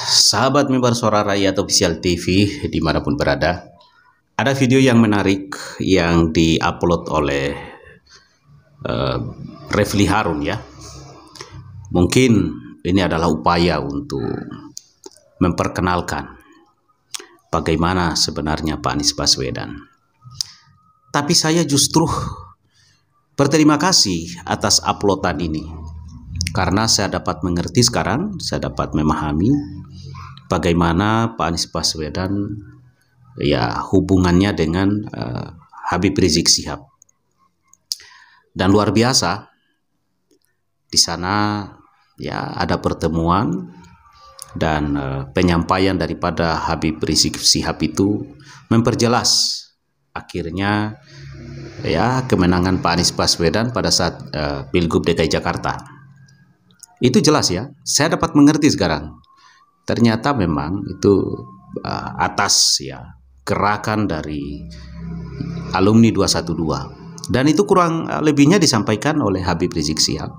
Sahabat mimbar Suara Rakyat Official TV dimanapun berada, ada video yang menarik yang diupload oleh Refli Harun ya. Mungkin ini adalah upaya untuk memperkenalkan bagaimana sebenarnya Pak Anies Baswedan. Tapi saya justru berterima kasih atas uploadan ini, karena saya dapat mengerti sekarang, saya dapat memahami bagaimana Pak Anies Baswedan ya hubungannya dengan Habib Rizik Syihab. Dan luar biasa, di sana ya ada pertemuan dan penyampaian daripada Habib Rizik Syihab itu memperjelas akhirnya ya kemenangan Pak Anies Baswedan pada saat Pilgub DKI Jakarta. Itu jelas ya, saya dapat mengerti sekarang. Ternyata memang itu atas ya gerakan dari alumni 212. Dan itu kurang lebihnya disampaikan oleh Habib Rizik Syihab.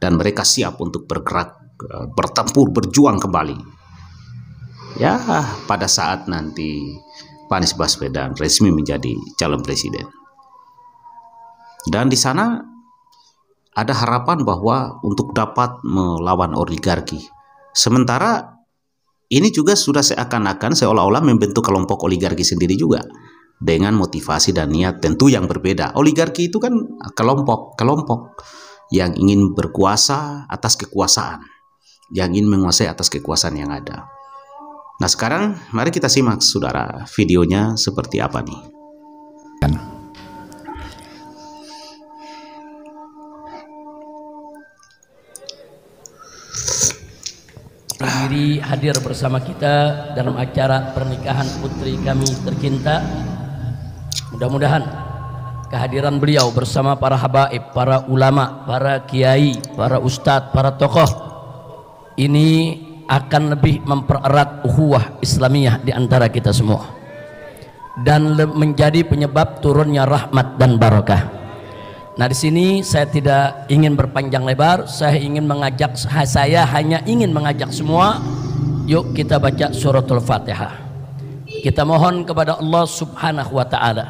Dan mereka siap untuk bergerak, bertempur, berjuang kembali. Ya, pada saat nanti Pak Anies Baswedan resmi menjadi calon presiden. Dan di sana ada harapan bahwa untuk dapat melawan oligarki. Sementara ini juga sudah seakan-akan seolah-olah membentuk kelompok oligarki sendiri juga, dengan motivasi dan niat tentu yang berbeda. Oligarki itu kan kelompok yang ingin berkuasa atas kekuasaan, yang ingin menguasai atas kekuasaan yang ada. Nah sekarang mari kita simak saudara videonya seperti apa nih. Sendiri hadir bersama kita dalam acara pernikahan putri kami tercinta. Mudah-mudahan kehadiran beliau bersama para habaib, para ulama, para kiai, para ustadz, para tokoh ini akan lebih mempererat ukhuwah Islamiyah di antara kita semua dan menjadi penyebab turunnya rahmat dan barakah. Nah di sini saya tidak ingin berpanjang lebar, saya hanya ingin mengajak semua, yuk kita baca suratul Fatihah. Kita mohon kepada Allah Subhanahu wa taala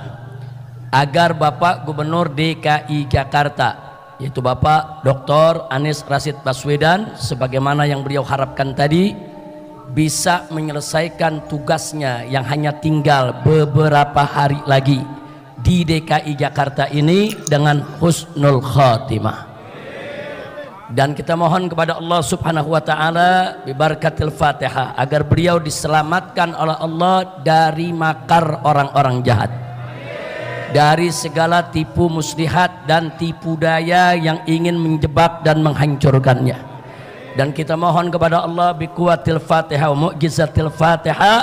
agar Bapak Gubernur DKI Jakarta, yaitu Bapak Dr. Anies Rashid Baswedan, sebagaimana yang beliau harapkan tadi, bisa menyelesaikan tugasnya yang hanya tinggal beberapa hari lagi di DKI Jakarta ini dengan husnul khatimah. Dan kita mohon kepada Allah Subhanahu wa taala bi barakatil Fatihah agar beliau diselamatkan oleh Allah dari makar orang-orang jahat, dari segala tipu muslihat dan tipu daya yang ingin menjebak dan menghancurkannya. Dan kita mohon kepada Allah bi quwwatil Fatihah wa mu'jizatil Fatihah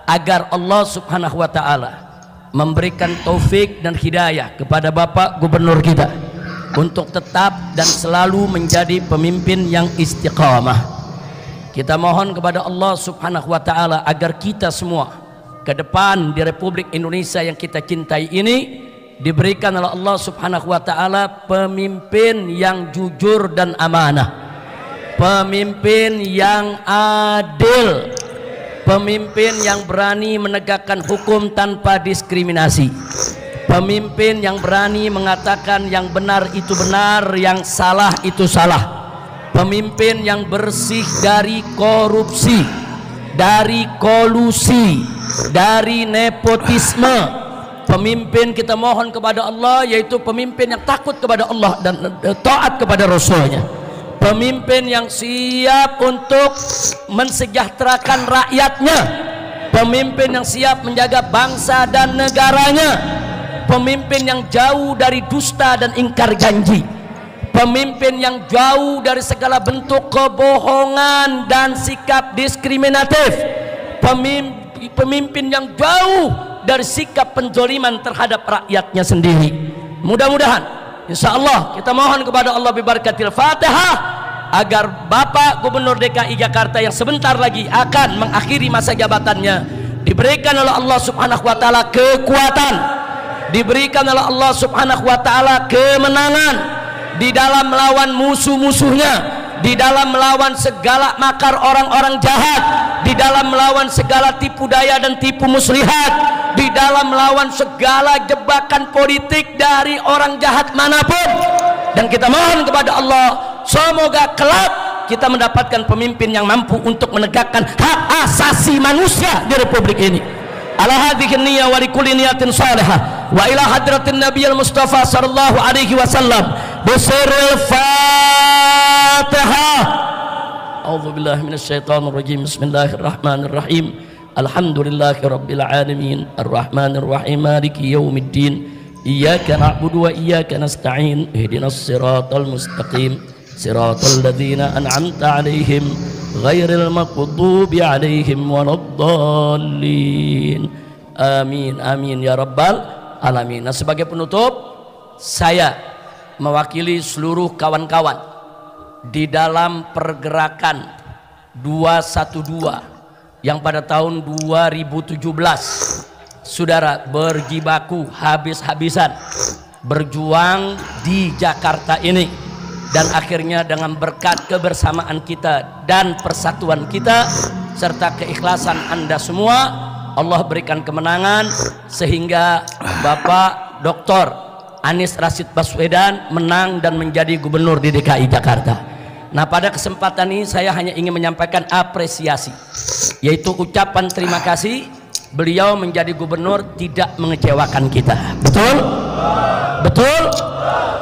agar Allah Subhanahu wa taala memberikan taufik dan hidayah kepada Bapak Gubernur kita untuk tetap dan selalu menjadi pemimpin yang istiqamah. Kita mohon kepada Allah Subhanahu wa taala agar kita semua ke depan di Republik Indonesia yang kita cintai ini diberikan oleh Allah Subhanahu wa taala pemimpin yang jujur dan amanah, pemimpin yang adil, pemimpin yang berani menegakkan hukum tanpa diskriminasi, pemimpin yang berani mengatakan yang benar itu benar, yang salah itu salah, pemimpin yang bersih dari korupsi, dari kolusi, dari nepotisme. Pemimpin kita mohon kepada Allah yaitu pemimpin yang takut kepada Allah dan taat kepada Rasulnya, pemimpin yang siap untuk mensejahterakan rakyatnya, pemimpin yang siap menjaga bangsa dan negaranya, pemimpin yang jauh dari dusta dan ingkar janji, pemimpin yang jauh dari segala bentuk kebohongan dan sikap diskriminatif, pemimpin yang jauh dari sikap penzoliman terhadap rakyatnya sendiri. Mudah-mudahan insya Allah kita mohon kepada Allah bi barakatil Fatihah agar Bapak Gubernur DKI Jakarta yang sebentar lagi akan mengakhiri masa jabatannya diberikan oleh Allah Subhanahu wa taala kekuatan, diberikan oleh Allah Subhanahu wa taala kemenangan di dalam melawan musuh-musuhnya, di dalam melawan segala makar orang-orang jahat, di dalam melawan segala tipu daya dan tipu muslihat, di dalam melawan segala jebakan politik dari orang jahat manapun. Dan kita mohon kepada Allah, semoga kelak kita mendapatkan pemimpin yang mampu untuk menegakkan hak asasi manusia di republik ini. Ala hadhihi niyyah wa likulli niyatin salihah wa ila hadratin nabiyil mustafa sallallahu alaihi wasallam bisirril fatihah. A'udzu billahi minasyaitonir rajim. Bismillahirrahmanirrahim. Alhamdulillahi rabbil alamin arrahmanir rahim maliki yaumiddin iyyaka na'budu wa iyyaka nasta'in ihdinas siratal mustaqim siratal ladzina an'amta 'alaihim ghairil maghdubi 'alaihim waladdallin. Amin amin ya rabbal alamin. Nah, sebagai penutup, saya mewakili seluruh kawan-kawan di dalam pergerakan 212 yang pada tahun 2017 saudara berjibaku habis-habisan berjuang di Jakarta ini, dan akhirnya dengan berkat kebersamaan kita dan persatuan kita serta keikhlasan Anda semua, Allah berikan kemenangan sehingga Bapak Dr. Anies Rashid Baswedan menang dan menjadi gubernur di DKI Jakarta. Nah, pada kesempatan ini saya hanya ingin menyampaikan apresiasi, yaitu ucapan terima kasih. Beliau menjadi gubernur tidak mengecewakan kita. Betul? Betul?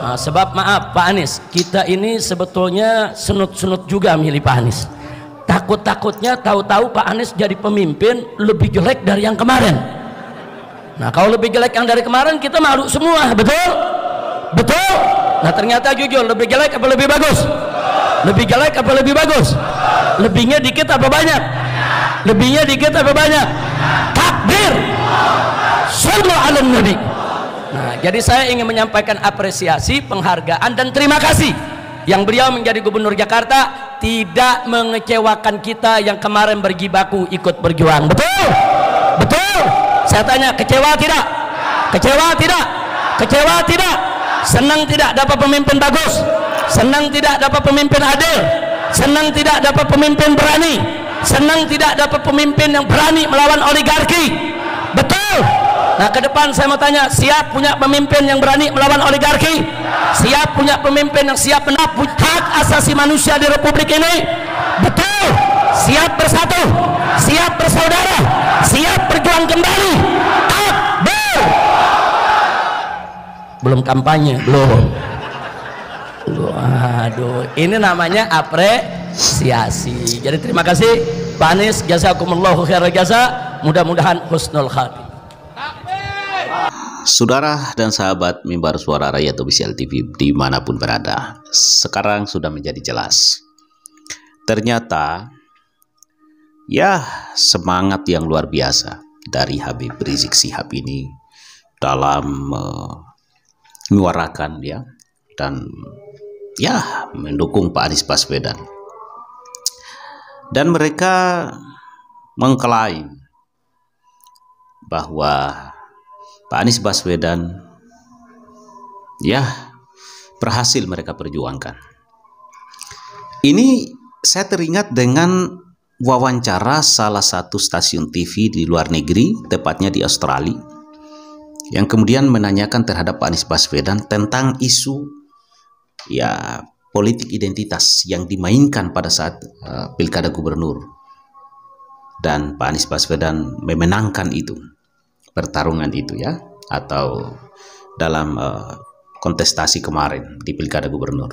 Nah, sebab maaf Pak Anies, kita ini sebetulnya senut-senut juga milih Pak Anies. Takut-takutnya tahu-tahu Pak Anies jadi pemimpin lebih jelek dari yang kemarin. Nah, kalau lebih jelek yang dari kemarin kita malu semua. Betul? Betul? Nah, ternyata jujur, lebih jelek apa lebih bagus? Lebih jelek apa lebih bagus? Lebihnya dikit apa banyak? Lebihnya dikit apa banyak? Takbir! Sallu ala nabi. Nah, jadi saya ingin menyampaikan apresiasi, penghargaan dan terima kasih yang beliau menjadi gubernur Jakarta tidak mengecewakan kita yang kemarin berjibaku ikut berjuang. Betul? Betul? Saya tanya, kecewa tidak? Kecewa tidak? Kecewa tidak? Senang tidak dapat pemimpin bagus? Senang tidak dapat pemimpin adil? Senang tidak dapat pemimpin berani? Senang tidak dapat pemimpin yang berani melawan oligarki? Betul? Nah, ke depan saya mau tanya, siap punya pemimpin yang berani melawan oligarki? Siap punya pemimpin yang siap menabut hak asasi manusia di republik ini? Betul? Siap bersatu? Siap bersaudara? Siap berjuang kembali? Takbir! Belum kampanye, belum. Aduh, ini namanya apresiasi. Jadi terima kasih Pak Anies, jazakumullahu khairal jasa. Mudah-mudahan husnul khatimah. Saudara dan sahabat Mimbar Suara Rakyat Official TV dimanapun berada, sekarang sudah menjadi jelas. Ternyata ya semangat yang luar biasa dari Habib Rizik Syihab ini dalam menyuarakan ya dan ya mendukung Pak Anies Baswedan, dan mereka mengklaim bahwa Pak Anies Baswedan ya berhasil mereka perjuangkan. Ini saya teringat dengan wawancara salah satu stasiun TV di luar negeri, tepatnya di Australia, yang kemudian menanyakan terhadap Pak Anies Baswedan tentang isu ya politik identitas yang dimainkan pada saat pilkada gubernur, dan Pak Anies Baswedan memenangkan itu, pertarungan itu ya, atau dalam kontestasi kemarin di pilkada gubernur.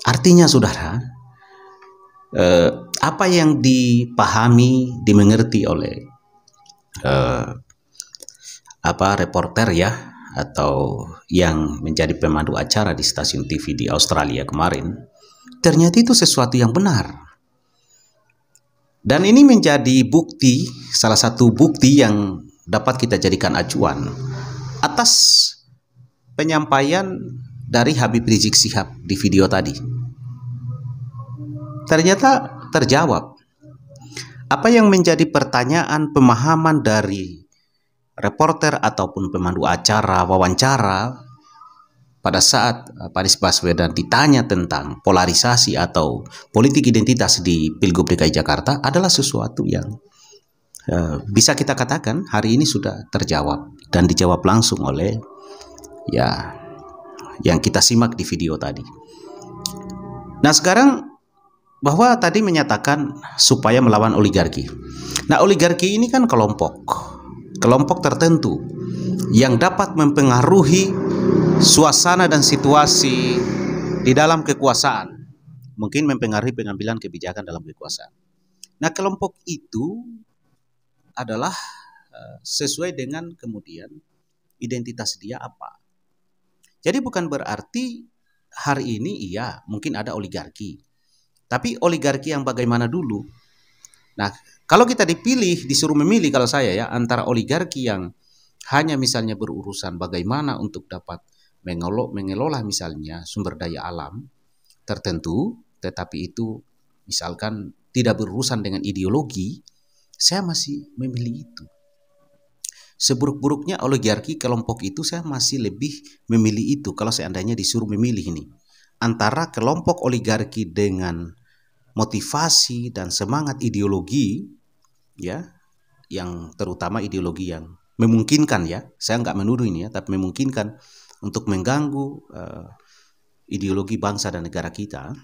Artinya saudara, apa yang dipahami, dimengerti oleh reporter ya, atau yang menjadi pemandu acara di stasiun TV di Australia kemarin, ternyata itu sesuatu yang benar. Dan ini menjadi bukti, salah satu bukti yang dapat kita jadikan acuan atas penyampaian dari Habib Rizik Syihab di video tadi. Ternyata terjawab apa yang menjadi pertanyaan pemahaman dari reporter ataupun pemandu acara wawancara pada saat Pak Anies Baswedan ditanya tentang polarisasi atau politik identitas di Pilgub DKI Jakarta adalah sesuatu yang bisa kita katakan hari ini sudah terjawab dan dijawab langsung oleh ya yang kita simak di video tadi. Nah sekarang bahwa tadi menyatakan supaya melawan oligarki. Nah oligarki ini kan kelompok tertentu yang dapat mempengaruhi suasana dan situasi di dalam kekuasaan, mungkin mempengaruhi pengambilan kebijakan dalam kekuasaan. Nah kelompok itu adalah sesuai dengan kemudian identitas dia apa. Jadi bukan berarti hari ini iya mungkin ada oligarki, tapi oligarki yang bagaimana dulu. Nah kalau kita disuruh memilih kalau saya ya antara oligarki yang hanya misalnya berurusan bagaimana untuk dapat mengelola misalnya sumber daya alam tertentu, tetapi itu misalkan tidak berurusan dengan ideologi, saya masih memilih itu. Seburuk-buruknya oligarki kelompok itu saya masih lebih memilih itu kalau seandainya disuruh memilih ini. Antara kelompok oligarki dengan motivasi dan semangat ideologi ya, yang terutama ideologi yang memungkinkan ya, saya nggak menuduh ini ya, tapi memungkinkan untuk mengganggu ideologi bangsa dan negara kita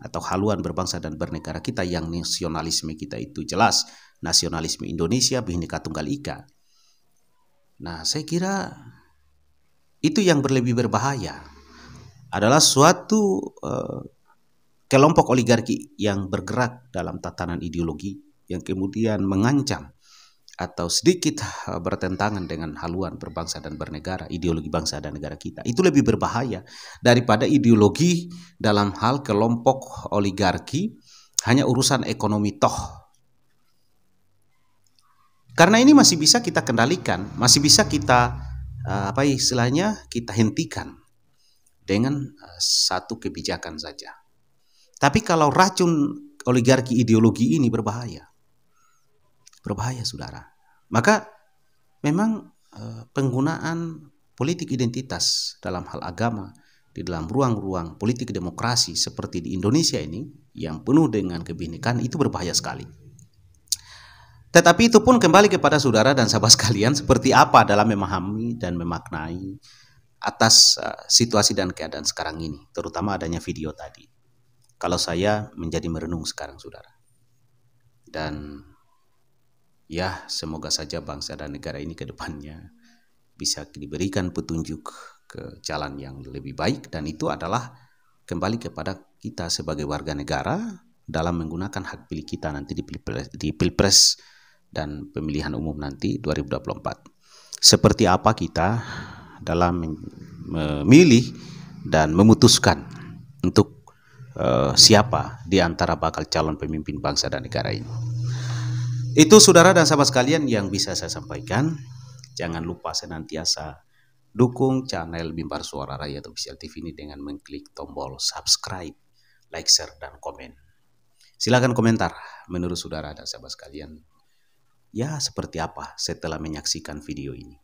atau haluan berbangsa dan bernegara kita yang nasionalisme kita itu jelas, nasionalisme Indonesia, Bhinneka Tunggal Ika. Nah, saya kira itu yang lebih berbahaya adalah suatu kelompok oligarki yang bergerak dalam tatanan ideologi yang kemudian mengancam atau sedikit bertentangan dengan haluan berbangsa dan bernegara, ideologi bangsa dan negara kita. Itu lebih berbahaya daripada ideologi dalam hal kelompok oligarki hanya urusan ekonomi toh. Karena ini masih bisa kita kendalikan, masih bisa kita kita hentikan dengan satu kebijakan saja. Tapi kalau racun oligarki ideologi ini berbahaya saudara. Maka memang penggunaan politik identitas dalam hal agama di dalam ruang-ruang politik demokrasi seperti di Indonesia ini yang penuh dengan kebinekaan itu berbahaya sekali. Tetapi itu pun kembali kepada saudara dan sahabat sekalian seperti apa dalam memahami dan memaknai atas situasi dan keadaan sekarang ini, terutama adanya video tadi. Kalau saya menjadi merenung sekarang saudara. Dan ya semoga saja bangsa dan negara ini ke depannya bisa diberikan petunjuk ke jalan yang lebih baik, dan itu adalah kembali kepada kita sebagai warga negara dalam menggunakan hak pilih kita nanti di Pilpres dan pemilihan umum nanti 2024. Seperti apa kita dalam memilih dan memutuskan untuk siapa di antara bakal calon pemimpin bangsa dan negara ini. Itu saudara dan sahabat sekalian yang bisa saya sampaikan. Jangan lupa senantiasa dukung channel Mimbar Suara Rakyat Official TV ini dengan mengklik tombol subscribe, like, share, dan komen. Silakan komentar menurut saudara dan sahabat sekalian. Ya seperti apa setelah menyaksikan video ini.